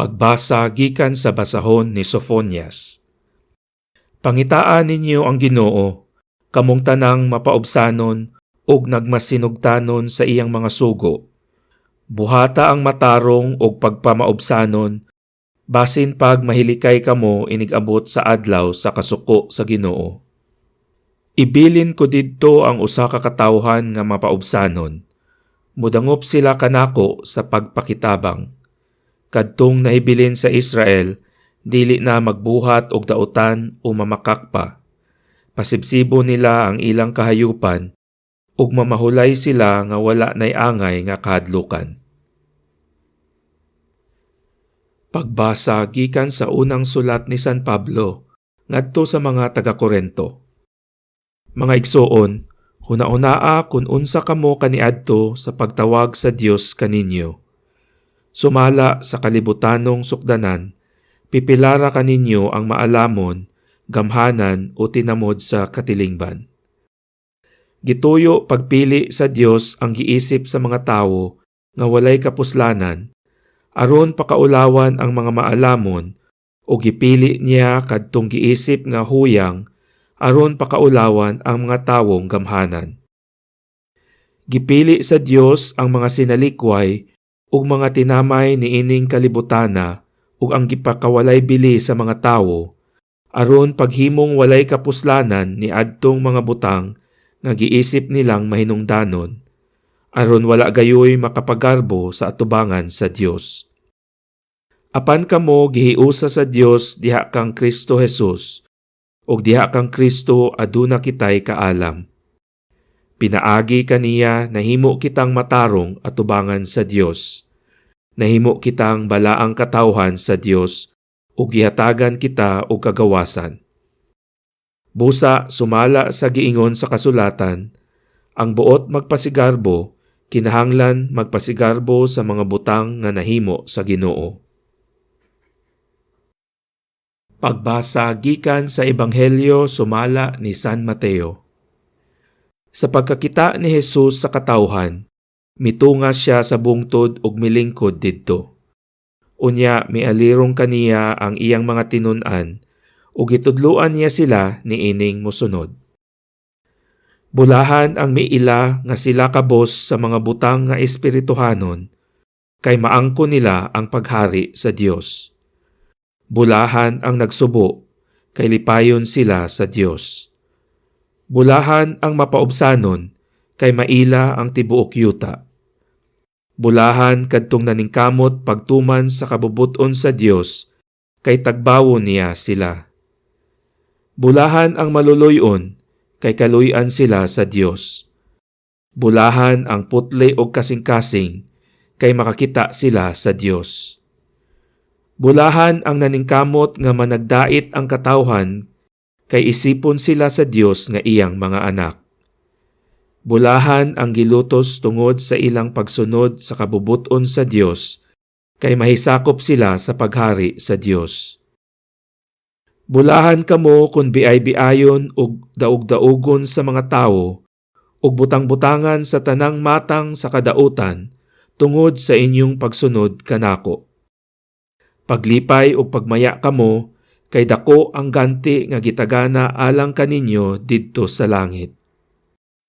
Pagbasa gikan sa basahon ni Sofonias. Pangitaan ninyo ang Ginoo, kamong tanang mapaubsanon ug nagmasinugtanon sa iyang mga sugo. Buhata ang matarong ug pagpamaubsanon, basin pag mahilikay kamo inigabot sa adlaw sa kasuko sa Ginoo. Ibilin ko didto ang usa ka katawhan nga mapaubsanon. Mudangop sila kanako sa pagpakitabang. Kadtong nahibilin sa Israel, dili na magbuhat og dautan o mamakak pa. Pasibsibo nila ang ilang kahayupan ug mamahulay sila nga wala nay angay nga kahadlukan. Pagbasa gikan sa unang sulat ni San Pablo ngadto sa mga taga-Korinto. Mga igsoon, huna-unaa kun unsa kamo kaniadto sa pagtawag sa Dios kaninyo. Sumala sa kalibutanong sukdanan, pipilara kaninyo ang maalamon, gamhanan o tinamod sa katilingban. Gituyo pagpili sa Dios ang giisip sa mga tawo nga walay kapuslanan, aron pakaulawan ang mga maalamon o gipili niya kadtong giisip nga huyang aron pakaulawan ang mga tawong gamhanan. Gipili sa Dios ang mga sinalikway ug mga tinamay niining kalibutana ug ang gipakawalay bili sa mga tawo aron paghimong walay kapuslanan ni adtong mga butang nga giisip nilang mahinungdanon aron wala gayoy makapagarbo sa atubangan sa Dios. Apan kamo gihiusa sa Dios diha kang Kristo Jesus ug diha kang Kristo aduna kitay kaalam. Pinaagi kaniya nahimo kitang matarong atubangan sa Dios. Nahimo kitang balaang katawhan sa Dios ug gihatagan kita og kagawasan. Busa sumala sa giingon sa kasulatan, ang buot magpasigarbo, kinahanglan magpasigarbo sa mga butang nga nahimo sa Ginoo. Pagbasa gikan sa Ebanghelyo sumala ni San Mateo. Sa pagkakita ni Jesus sa katawhan, mitunga siya sa bungtod ug milingkod didto. Unya mialirong kaniya ang iyang mga tinun-an ug gitudloan niya sila niining mosunod. Bulahan ang miila nga sila kabos sa mga butang nga espirituhanon, kay maangko nila ang paghari sa Dios. Bulahan ang nagsubo, kay lipayon sila sa Dios. Bulahan ang mapaubsanon, kay maila ang tibuok yuta. Bulahan kadtong naningkamot pagtuman sa kabubuton sa Dios, kay tagbawo niya sila. Bulahan ang maluluyon, kay kaluy-an sila sa Dios. Bulahan ang putli o kasing-kasing, kay makakita sila sa Dios. Bulahan ang naningkamot nga managdait ang katawhan, kay isipon sila sa Dios nga iyang mga anak. Bulahan ang gilutos tungod sa ilang pagsunod sa kabubuton sa Dios, kay mahisakop sila sa paghari sa Dios. Bulahan kamo kung biay-biayon ug daog-daogon sa mga tawo, ug butang-butangan sa tanang matang sa kadautan, tungod sa inyong pagsunod kanako. Paglipay ug pagmaya kamo, kay dako ang ganti nga gitagana alang kaninyo didto sa langit.